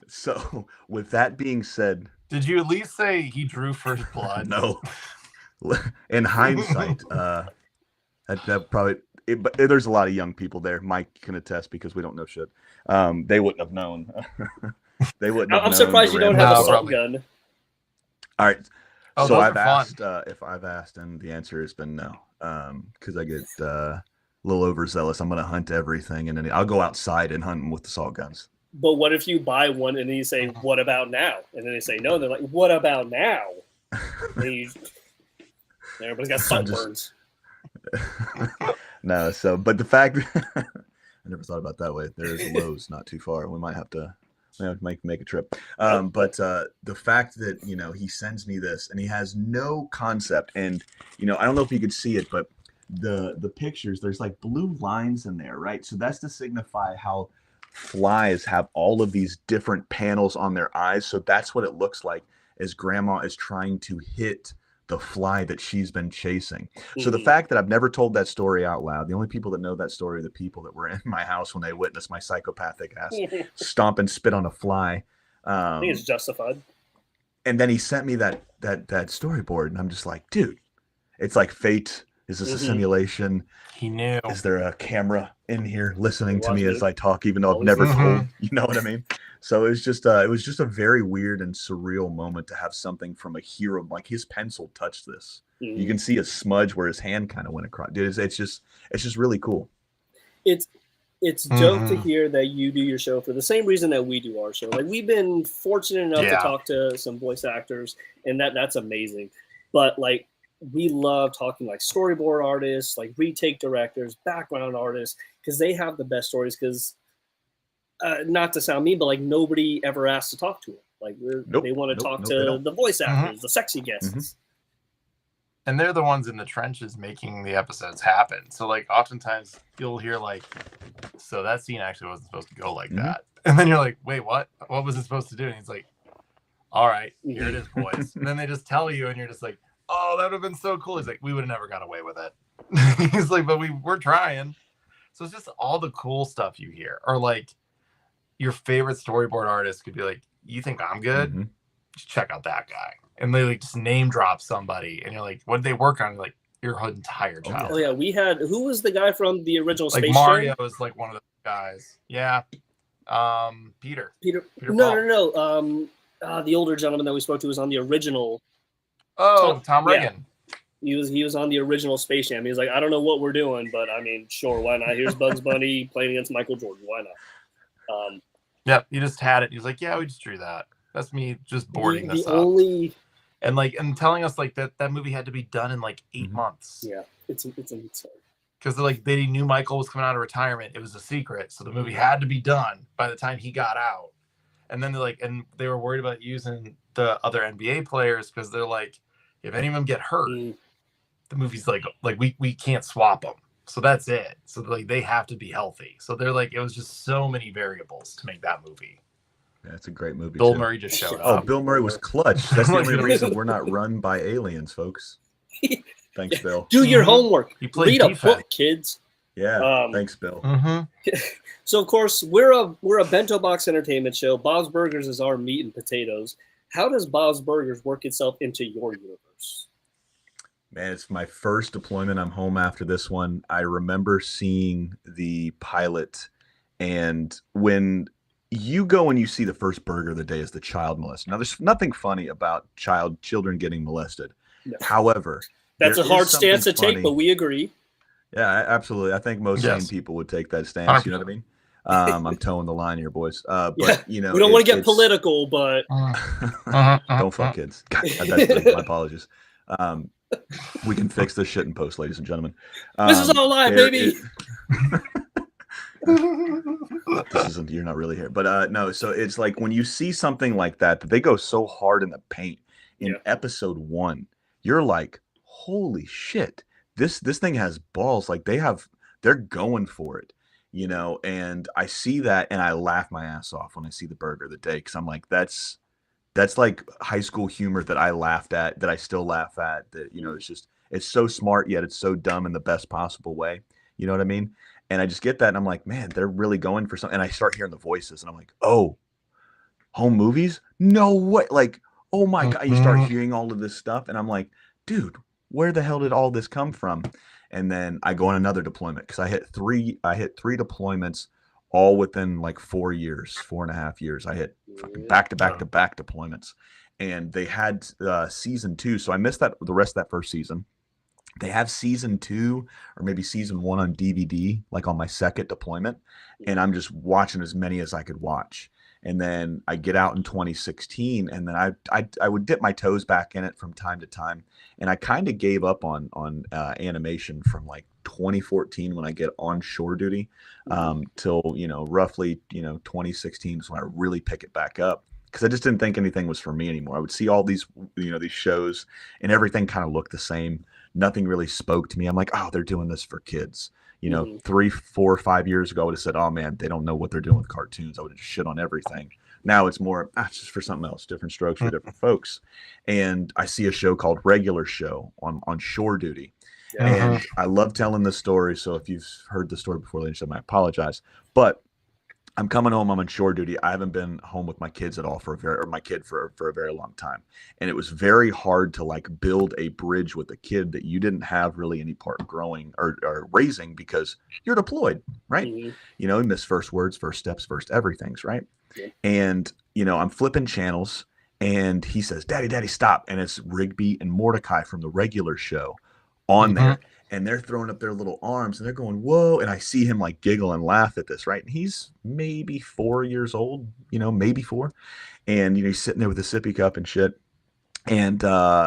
So with that being said, did you at least say he drew first blood? No. In hindsight, that probably. But there's a lot of young people there. Mike can attest because we don't know shit. They wouldn't have known. They wouldn't. I'm surprised you don't have a assault gun. All right. So I've asked if I've asked, and the answer has been no. Because I get a little overzealous. I'm going to hunt everything, and then I'll go outside and hunt them with assault guns. But what if you buy one and then you say, "What about now?" And then they say no. And they're like, "What about now?" And everybody's got sunburns. No, but the fact I never thought about that way. There is Lowe's not too far. We might have to make a trip. But the fact that he sends me this and he has no concept, and I don't know if you could see it, but the pictures, there's like blue lines in there, right? So that's to signify how flies have all of these different panels on their eyes. So that's what it looks like as grandma is trying to hit the fly that she's been chasing. So the fact that I've never told that story out loud, the only people that know that story are the people that were in my house when they witnessed my psychopathic ass stomp and spit on a fly. I think it's justified. And then he sent me that storyboard, and I'm just like, dude, it's like fate. Is this a simulation? He knew. Is there a camera in here listening to me as I talk, even though I've never told? You know what I mean? So it was just a very weird and surreal moment to have something from a hero, like his pencil touched this. You can see a smudge where his hand kind of went across. Dude, it's just really cool. It's dope to hear that you do your show for the same reason that we do our show. Like, we've been fortunate enough to talk to some voice actors, and that's amazing. But like, we love talking like storyboard artists, like retake directors, background artists, because they have the best stories. Because not to sound mean, but like, nobody ever asks to talk to them. Like, they want to talk to the voice actors, the sexy guests. And they're the ones in the trenches making the episodes happen. So like, oftentimes you'll hear like, so that scene actually wasn't supposed to go like that. And then you're like, wait, what? What was it supposed to do? And he's like, all right, here it is, boys. And then they just tell you, and you're just like, oh, that would have been so cool. He's like, we would have never got away with it. He's like, but we're trying. So it's just all the cool stuff you hear. Or like, your favorite storyboard artist could be like, you think I'm good? Just check out that guy. And they like just name drop somebody, and you're like, what did they work on? Like, your entire childhood. Oh yeah, we had, who was the guy from the original like Space Mario Jam? was like one of the guys. Yeah. Peter No. The older gentleman that we spoke to was on the original. Oh, Tom Riggin. Yeah. He was on the original Space Jam. He was like, I don't know what we're doing, but I mean, sure, why not? Here's Bugs Bunny playing against Michael Jordan. Why not? Yeah, he just had it. He was like, yeah, we just drew that. That's me just boarding this up. And telling us like that movie had to be done in like 8 months. Yeah, it's insane. Because like they knew Michael was coming out of retirement. It was a secret, so the movie had to be done by the time he got out. And then they were worried about using the other NBA players because they're like, if any of them get hurt, the movie's like we can't swap them. So that's it. So like they have to be healthy. So they're like, it was just so many variables to make that movie. That's a great movie Bill too. Murray just showed Oh, up. Bill Murray was clutch. That's the only reason we're not run by aliens, folks. Thanks, Bill. Do your homework. He played Read a defense. book, kids. Yeah, thanks, Bill. So, of course, we're a bento box entertainment show. Bob's Burgers is our meat and potatoes. How does Bob's Burgers work itself into your universe? Man, it's my first deployment. I'm home after this one. I remember seeing the pilot, and when you go and you see the first burger of the day is the child molester. Now, there's nothing funny about children getting molested. No. However, that's a there hard is something stance to take, funny. but we agree. Yeah, absolutely. I think most sane people would take that stance. You know what I mean? I'm towing the line here, boys. But you know, we don't want to get political, but don't fuck kids. God, my apologies. We can fix this shit in post, ladies and gentlemen. This is all live, baby. This isn't. You're not really here, but no. So it's like when you see something like that they go so hard in the paint in episode 1, you're like, holy shit, this thing has balls. Like they're going for it, you know. And I see that, and I laugh my ass off when I see the burger of the day, because I'm like, that's like high school humor that I laughed at, that I still laugh at. That, you know, it's so smart, yet it's so dumb in the best possible way. You know what I mean? And I just get that, and I'm like, man, they're really going for something. And I start hearing the voices, and I'm like, oh, home movies? No way! Like, oh my god! You start hearing all of this stuff, and I'm like, dude, where the hell did all this come from? And then I go on another deployment, because I hit three deployments all within like 4.5 years. I hit fucking back to back deployments, and they had season 2, so I missed the rest of that first season. They have season 2 or maybe season 1 on DVD, like on my second deployment, and I'm just watching as many as I could watch. And then I get out in 2016, and then I would dip my toes back in it from time to time, and I kind of gave up on animation from like 2014 when I get on shore duty till roughly 2016 is when I really pick it back up, because I just didn't think anything was for me anymore. I would see all these these shows, and everything kind of looked the same. Nothing really spoke to me. I'm like, oh, they're doing this for kids. 3, 4, 5 years ago, I would have said, oh man, they don't know what they're doing with cartoons. I would have just shit on everything. Now it's more, it's just for something else, different strokes for different folks. And I see a show called Regular Show on shore duty. And I love telling this story. So if you've heard the story before, ladies and gentlemen, I apologize. But I'm coming home. I'm on shore duty. I haven't been home with my kids at all for a very long time. And it was very hard to like build a bridge with a kid that you didn't have really any part growing or raising, because you're deployed, right? You miss first words, first steps, first everything's, right? And, I'm flipping channels, and he says, Daddy, stop. And it's Rigby and Mordecai from the Regular Show on there. And they're throwing up their little arms, and they're going, whoa. And I see him like giggle and laugh at this, right? And he's maybe 4 years old, maybe 4. And, he's sitting there with a sippy cup and shit. And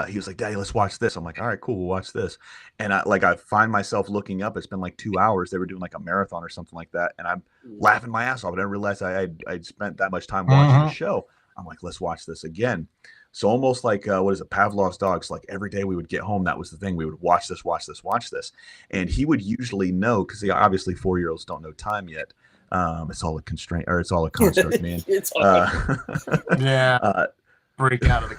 he was like, Daddy, let's watch this. I'm like, all right, cool, we'll watch this. And I find myself looking up. It's been like 2 hours. They were doing like a marathon or something like that. And I'm laughing my ass off. I didn't realize I'd spent that much time watching the show. I'm like, let's watch this again. So almost like, Pavlov's dogs, like every day we would get home, that was the thing. We would watch this. And he would usually know, because obviously 4-year-olds don't know time yet. It's all a constraint, or it's all a construct, man. Break out of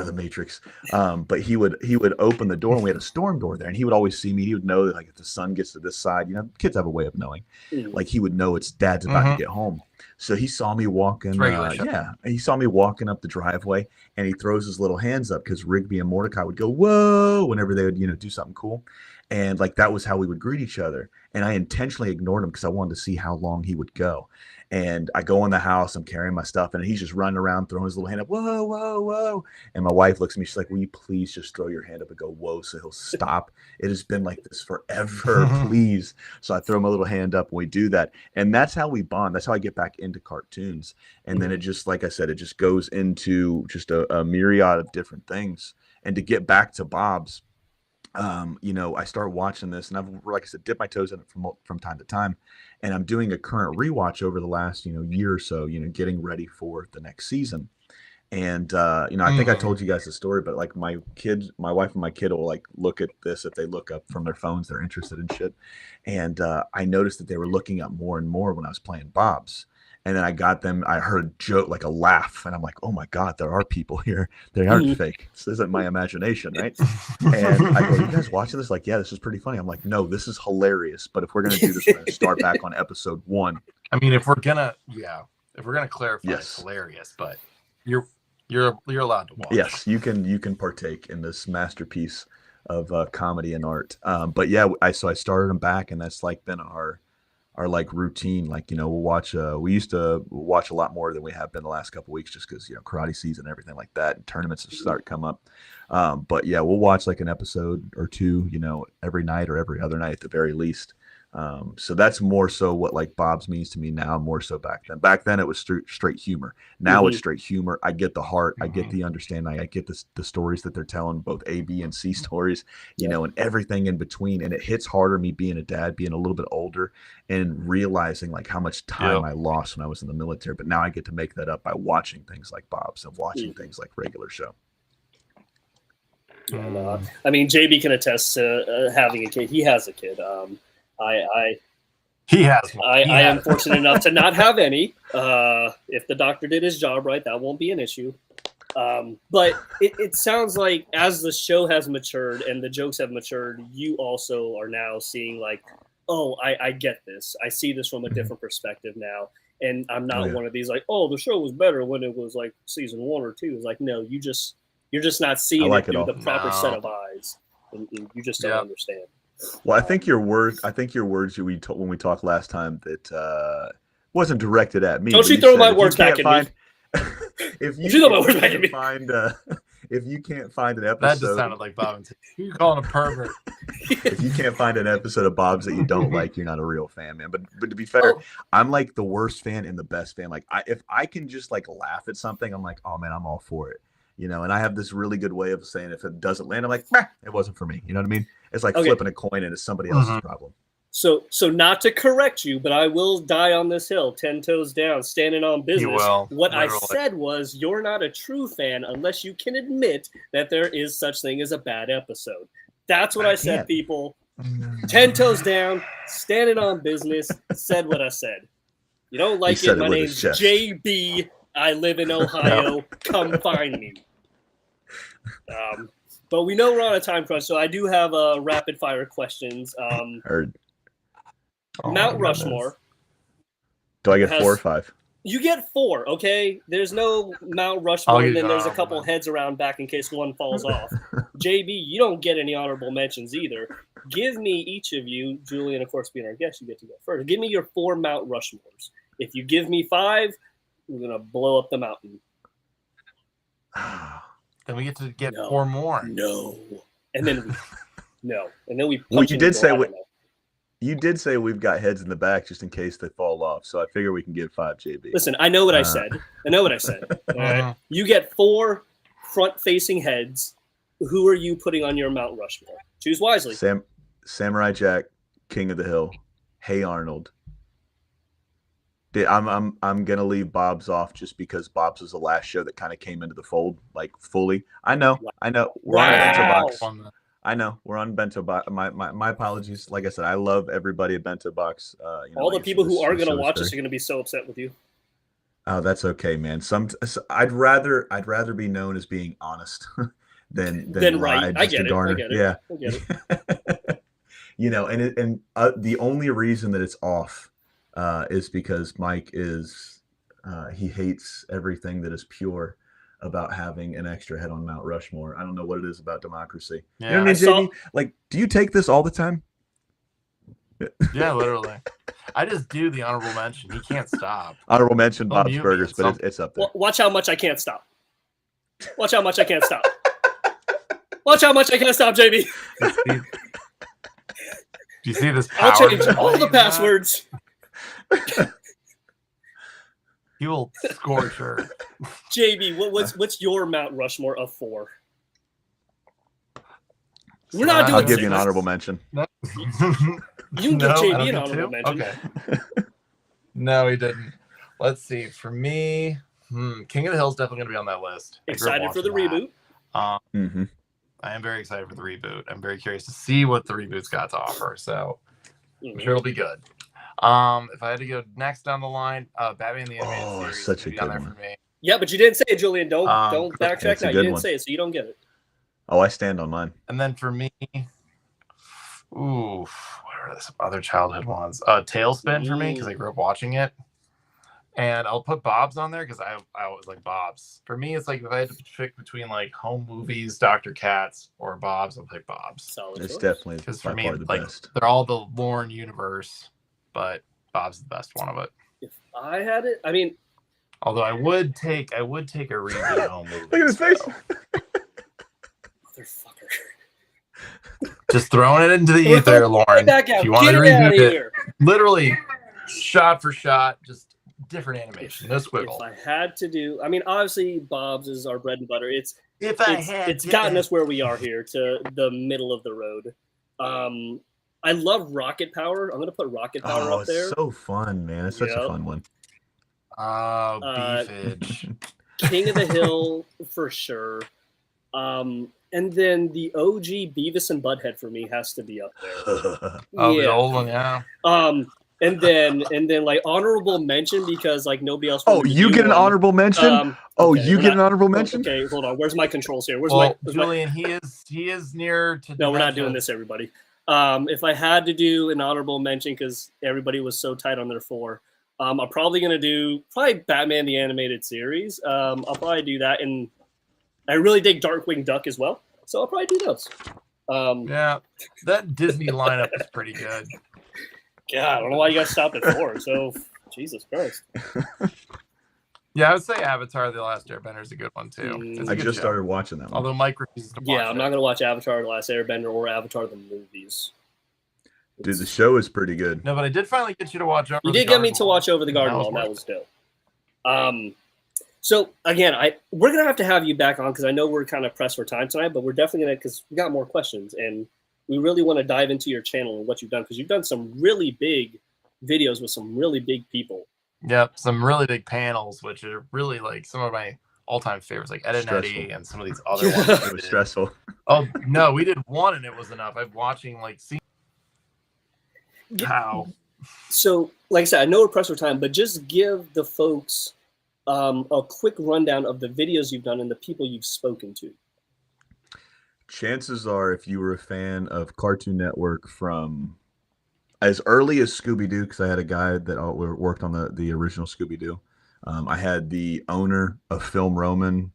the matrix. But he would open the door, and we had a storm door there, and he would always see me. He would know that like if the sun gets to this side, kids have a way of knowing. Like he would know it's Dad's about to get home. So he saw me walking. He saw me walking up the driveway, and he throws his little hands up, because Rigby and Mordecai would go whoa whenever they would do something cool, and like that was how we would greet each other. And I intentionally ignored him because I wanted to see how long he would go. And I go in the house, I'm carrying my stuff, and he's just running around throwing his little hand up, whoa, whoa, whoa. And my wife looks at me, she's like, will you please just throw your hand up and go, whoa, so he'll stop? It has been like this forever, please. So I throw my little hand up, and we do that. And that's how we bond. That's how I get back into cartoons. And then it just, like I said, it just goes into just a myriad of different things. And to get back to Bob's, I start watching this, and I've, like I said, dipped my toes in it from time to time, and I'm doing a current rewatch over the last, year or so, getting ready for the next season. And, I think I told you guys the story, but like my wife and my kid will like look at this. If they look up from their phones, they're interested in shit. And, I noticed that they were looking up more and more when I was playing Bob's. And then I heard a joke, like a laugh, and I'm like, oh my God, there are people here. They aren't fake. This isn't my imagination, right? And I go, you guys watching this? Like, yeah, this is pretty funny. I'm like, no, this is hilarious. But if we're going to do this, we're going to start back on episode 1. I mean, if we're gonna clarify, Yes. It's hilarious, but you're allowed to watch. Yes, you can partake in this masterpiece of comedy and art. But yeah, I started them back, and that's like been our like routine. Like, we'll watch. We used to watch a lot more than we have been the last couple weeks, just because karate season and everything like that, and tournaments start come up. But yeah, we'll watch like an episode or two, every night or every other night at the very least. So that's more so what like Bob's means to me now, more so back then. Back then it was straight humor. Now it's straight humor. I get the heart. I get the understanding. I get the stories that they're telling, both A, B, and C stories, and everything in between. And it hits harder, me being a dad, being a little bit older, and realizing like how much time I lost when I was in the military. But now I get to make that up by watching things like Bob's and watching things like regular show. Yeah, I mean, JB can attest to having a kid. He has a kid. He has one. I am fortunate enough to not have any. If the doctor did his job right, that won't be an issue. But it sounds like as the show has matured and the jokes have matured, you also are now seeing like, oh, I get this. I see this from a different perspective now. And I'm not one of these like, oh, the show was better when it was like season 1 or 2. It's like, no, you're just not seeing it through the proper set of eyes. And you just don't understand. Well, I think your words when we talked last time that wasn't directed at me. Don't you throw my words back at me. If you can't find an episode, that just sounded like Bob and T. You calling a pervert? If you can't find an episode of Bob's that you don't like, you're not a real fan, man. But to be fair, I'm like the worst fan and the best fan. Like if I can just like laugh at something, I'm like, oh man, I'm all for it. And I have this really good way of saying if it doesn't land, I'm like, it wasn't for me. You know what I mean? It's like flipping a coin and it's somebody else's problem. So not to correct you, but I will die on this hill, 10 toes down, standing on business. You will, what literally. I said was you're not a true fan unless you can admit that there is such thing as a bad episode. That's what I said, people. 10 toes down, standing on business, said what I said. You don't like it? My name's JB. I live in Ohio. Come find me. But we know we're on a time crunch, so I do have rapid fire questions. Heard. Mount Rushmore. Do I get 4 or 5? You get 4, okay? There's no Mount Rushmore, and then there's a couple heads around back in case one falls off. JB, you don't get any honorable mentions either. Give me each of you, Julian, of course, being our guest, you get to go first. Give me your 4 Mount Rushmores. If you give me 5, we're going to blow up the mountain. Then we get to get 4 more. No. And then we well, you did say we've got heads in the back just in case they fall off. So I figure we can give 5, JB. Listen, I know what I said. You get 4 front-facing heads. Who are you putting on your Mount Rushmore? Choose wisely. Samurai Jack, King of the Hill, Hey Arnold. I'm gonna leave Bob's off just because Bob's was the last show that kind of came into the fold like fully. I know. We're on Bento Box. I know we're on Bento Box. My apologies. Like I said, I love everybody at Bento Box. All the people who are gonna watch this are gonna be so upset with you. Oh, that's okay, man. I'd rather be known as being honest than right. I get it. Yeah. I get it. And the only reason that it's off. Is because Mike he hates everything that is pure about having an extra head on Mount Rushmore. I don't know what it is about democracy. Yeah. You know what I mean, JD? Like, do you take this all the time? Yeah, literally. I just do the honorable mention. He can't stop. Honorable mention, Bob's Burgers, but it's up there. Watch how much I can't stop. Watch how much I can't stop. Watch how much I can't stop, JB. Do you see this power? I'll change all the passwords. He will scorch her. JB, what's your Mount Rushmore of 4? We're not doing. I'll give you an honorable mention. You can give JB an honorable mention. Okay. No, he didn't. Let's see. For me, King of the Hill is definitely going to be on that list. Excited for the reboot. I am very excited for the reboot. I'm very curious to see what the reboot's got to offer. So I'm sure it'll be good. If I had to go next down the line, Batman the Animated Series such a would be on good there one. for me. Yeah, but you didn't say it, Julian. Don't backtrack It's a now. You good didn't one. say it, so you don't get it. Oh, I stand on mine. And then for me, what are some other childhood ones? Tailspin for me because I grew up watching it. And I'll put Bob's on there because I always like Bob's. For me, it's like if I had to pick between like home movies, Dr. Katz, or Bob's, I'll pick Bob's. Solid It's choice. definitely Because by for me, far the like best. they're all the Lorne universe, but Bob's the best one of it. If I had it, I mean, Although I would take a reboot home movie. Look at his face. motherfucker. Just throwing it into the ether, Lauren. Back out. If you want Get to it out of reboot it, here. literally shot for shot, just different animation, no squiggle. If I had to do, I mean, obviously Bob's is our bread and butter. It's It's gotten us where we are here to the middle of the road. I love Rocket Power. I'm gonna put Rocket Power up there. It's so fun, man. It's such a fun one. Oh, Beefage. King of the Hill for sure. And then the OG Beavis and Butthead for me has to be up there. The old one, yeah. And then like honorable mention because like nobody else. Oh, you get an honorable mention. You get an honorable mention. Okay, hold on. Where's my controls here? Julian? He is near to. No, we're not doing this, everybody. If I had to do an honorable mention because everybody was so tight on their 4, I'm probably gonna do Batman the Animated Series. I'll probably do that, and I really dig Darkwing Duck as well, so I'll probably do those. Yeah, that Disney lineup is pretty good. God, I don't know why you guys stopped at 4. So, Jesus Christ. Yeah, I would say Avatar: The Last Airbender is a good one too. I just started watching that one. Although Mike refuses to watch Yeah, I'm not gonna watch Avatar: The Last Airbender or Avatar the movies. Dude, the show is pretty good. No, but I did finally get you to watch. You did get me to watch Over the Garden Wall, and that was dope. So again, we're gonna have to have you back on because I know we're kind of pressed for time tonight, but we're definitely gonna because we got more questions and we really want to dive into your channel and what you've done because you've done some really big videos with some really big people. Yep, some really big panels, which are really like some of my all-time favorites, like Ed and Eddie and some of these other ones. It was stressful. Oh no, we did one and it was enough. I'm watching like how. So, like I said, I know we're pressed for time, but just give the folks a quick rundown of the videos you've done and the people you've spoken to. Chances are, if you were a fan of Cartoon Network from as early as Scooby-Doo, because I had a guy that worked on the original Scooby-Doo. I had the owner of Film Roman,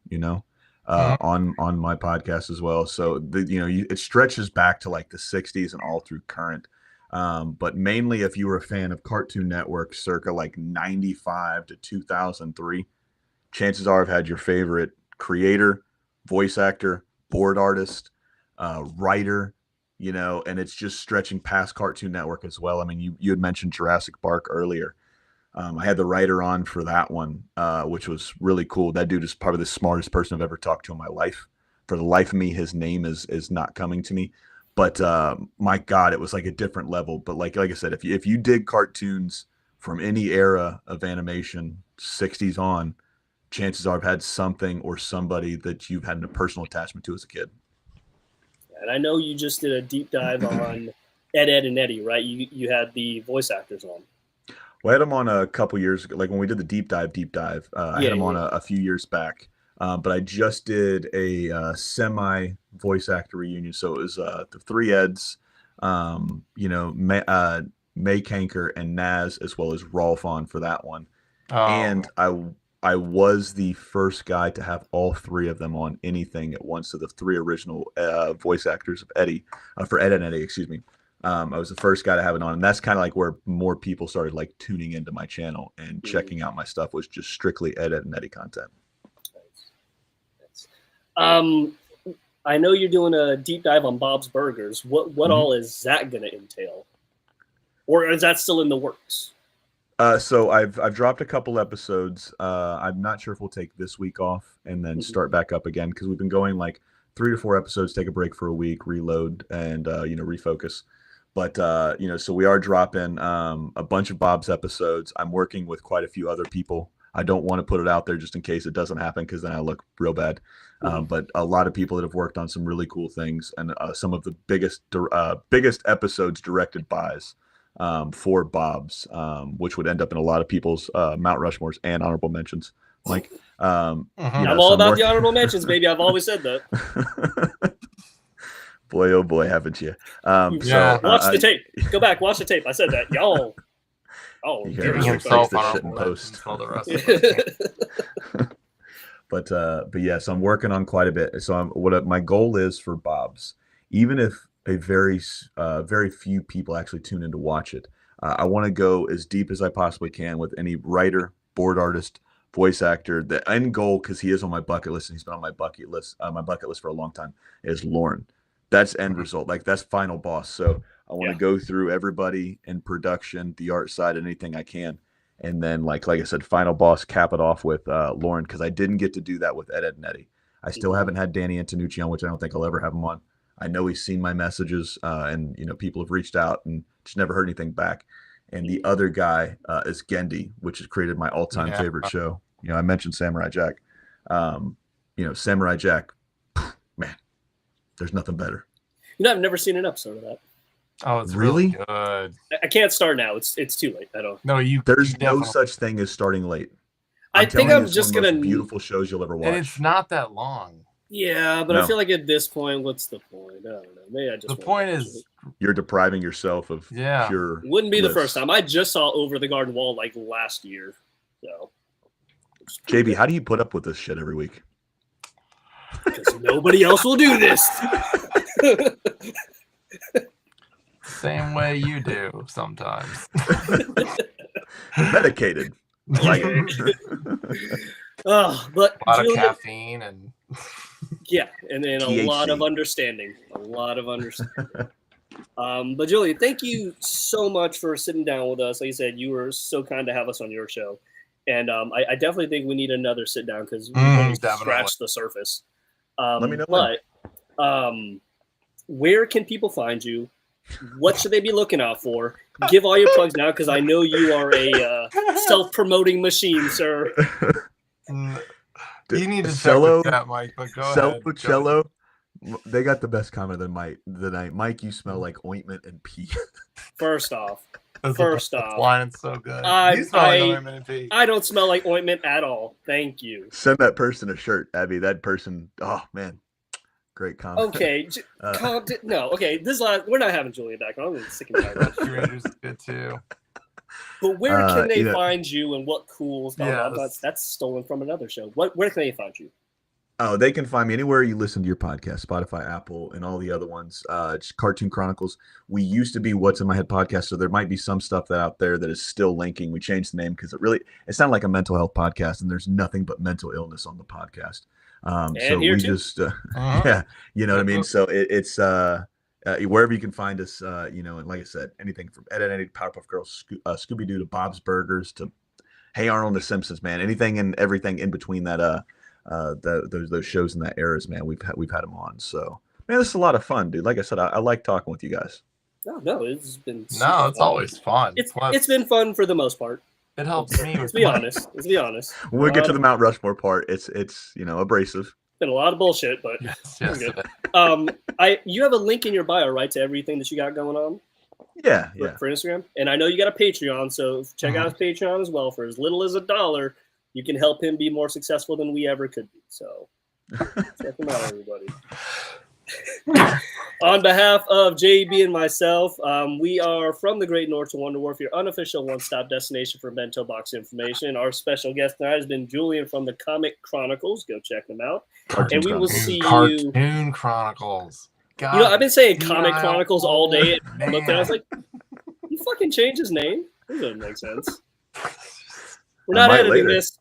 on my podcast as well. So it stretches back to like the 60s and all through current. But mainly if you were a fan of Cartoon Network circa like 95 to 2003, chances are I've had your favorite creator, voice actor, board artist, writer, and it's just stretching past Cartoon Network as well. I mean, you had mentioned Jurassic Park earlier. I had the writer on for that one, which was really cool. That dude is probably the smartest person I've ever talked to in my life. For the life of me, his name is not coming to me. But my God, it was like a different level. But like I said, if you dig cartoons from any era of animation, 60s on, chances are I've had something or somebody that you've had a personal attachment to as a kid. And I know you just did a deep dive on Ed, and Eddie, right? You had the voice actors on. Well, I had them on a couple years ago. Like when we did the deep dive, I had them on a few years back. But I just did a semi voice actor reunion. So it was the 3 Eds, May Kanker and Naz, as well as Rolf on for that one. And I was the first guy to have all 3 of them on anything at once. So the 3 original voice actors of Eddie, for Ed and Eddie, excuse me. I was the first guy to have it on. And that's kind of like where more people started like tuning into my channel and checking out my stuff, was just strictly Ed and Eddie content. I know you're doing a deep dive on Bob's Burgers. What all is that going to entail? Or is that still in the works? So I've dropped a couple episodes. I'm not sure if we'll take this week off and then start back up again, because we've been going like 3 to 4 episodes, take a break for a week, reload, and refocus. But so we are dropping a bunch of Bob's episodes. I'm working with quite a few other people. I don't want to put it out there just in case it doesn't happen, because then I look real bad. But a lot of people that have worked on some really cool things, and some of the biggest episodes directed bys. for Bob's, which would end up in a lot of people's Mount Rushmores and honorable mentions. Mike, I'm all about the honorable mentions, baby. I've always said that. Boy, oh boy, haven't you? Yeah. Watch the tape. Go back, watch the tape. I said that, y'all. Oh, Giving dear. himself this shit in honorable post. mentions while the rest of us can't. But yeah, so I'm working on quite a bit. So my goal is for Bob's, even if a very few people actually tune in to watch it, I want to go as deep as I possibly can with any writer, board artist, voice actor. The end goal, because he is on my bucket list and he's been on my bucket list for a long time, is Lauren. That's end result. Like, that's final boss. So I want to go through everybody in production, the art side, anything I can. And then, like I said, final boss, cap it off with Lauren, because I didn't get to do that with Ed and Eddie. I still haven't had Danny Antonucci on, which I don't think I'll ever have him on. I know he's seen my messages, and people have reached out and just never heard anything back. And the other guy is Gendy, which has created my all-time favorite show. I mentioned Samurai Jack. Samurai Jack, man, there's nothing better. I've never seen an episode of that. Oh, it's really good. I can't start now. It's too late. I don't. No, There's no such thing as starting late. I think I'm just one of the gonna most beautiful shows you'll ever watch. And it's not that long. Yeah, but I feel like at this point, what's the point? I don't know. Maybe I just. The point is, you're depriving yourself of pure. Wouldn't be bliss. the first time. I just saw Over the Garden Wall like last year. So. JB, how do you put up with this shit every week? Because nobody else will do this. Same way you do sometimes. Medicated. Like it. But a lot Julian, of caffeine and and then a lot of understanding. But Julian, thank you so much for sitting down with us. Like you said, you were so kind to have us on your show, and I definitely think we need another sit down because we only scratched the surface. Let me know. But where can people find you? What should they be looking out for? Give all your plugs now, because I know you are a self-promoting machine, sir. You need to check with that, Mike. But go ahead. Cello. They got the best comment than Mike. Mike, you smell like ointment and pee. First off, line is so good. You smell like ointment and pee. I don't smell like ointment at all. Thank you. Send that person a shirt, Abby. That person. Oh man. Great comment. Okay, no. Okay, we're not having Julian back. I'm sick and tired. Curators is good too. But where can they find you, and what cool stuff? That's stolen from another show. Where can they find you? Oh, they can find me anywhere you listen to your podcast, Spotify, Apple, and all the other ones. Just Cartoon Chronicles. We used to be What's in My Head podcast, so there might be some stuff out there that is still linking. We changed the name because it sounded like a mental health podcast, and there's nothing but mental illness on the podcast. So we just, you know what I mean? So it's wherever you can find us, and like I said, anything from Ed and Eddie, Powerpuff Girls, Scooby-Doo to Bob's Burgers to Hey Arnold and the Simpsons, man. Anything and everything in between that, those shows in that eras, man. We've had them on. So, man, this is a lot of fun, dude. Like I said, I like talking with you guys. No, it's been it's always fun. It's been fun for the most part. It helps me. Let's be honest. When we get to the Mount Rushmore part, it's abrasive. Been a lot of bullshit, but yes. good. You have a link in your bio, right, to everything that you got going on? Yeah. For Instagram, and I know you got a Patreon, so check out his Patreon as well. For as little as $1, you can help him be more successful than we ever could be. So check him out, everybody. On behalf of JB and myself, we are from the Great North to Wonder Wharf, your unofficial one-stop destination for bento box information. Our special guest tonight has been Julian from the Comic Chronicles. Go check them out. And we will see you. Cartoon Chronicles. God, I've been saying Comic Chronicles all day. And looked at, I was like, you fucking changed his name? This doesn't make sense. We're not editing this.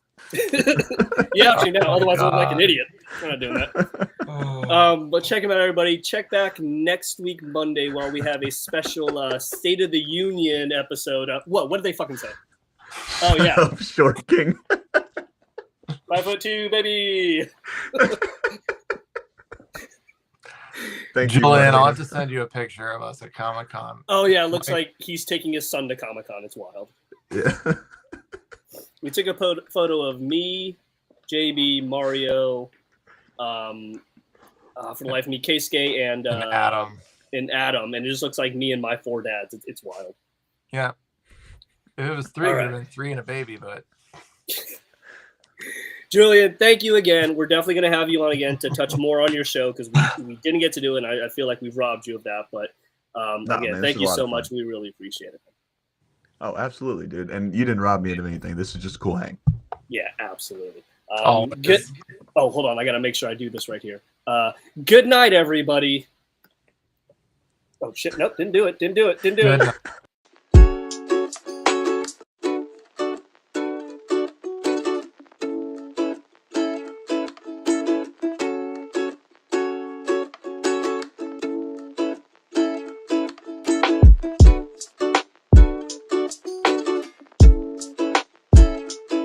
Yeah, actually, no. Otherwise, I look like an idiot. We're not doing that. But check them out, everybody. Check back next week, Monday, while we have a special State of the Union episode. What did they fucking say? Oh, yeah. Short King. 5'2", baby. Thank you, Julian. I'll have to send you a picture of us at Comic-Con. Oh, yeah. It looks like he's taking his son to Comic-Con. It's wild. Yeah. We took a photo of me, JB, Mario, for the life of me, Keisuke, and Adam. And it just looks like me and my 4 dads. It's wild. Yeah. If it was 3, it All would have right. been 3 and a baby, but Julian, thank you again. We're definitely going to have you on again to touch more on your show because we didn't get to do it, and I feel like we've robbed you of that. But again, man, thank you so much. We really appreciate it. Oh, absolutely, dude. And you didn't rob me of anything. This is just a cool hang. Yeah, absolutely. good. Oh, hold on. I got to make sure I do this right here. Good night, everybody. Oh, shit. Nope, didn't do it. Didn't do it.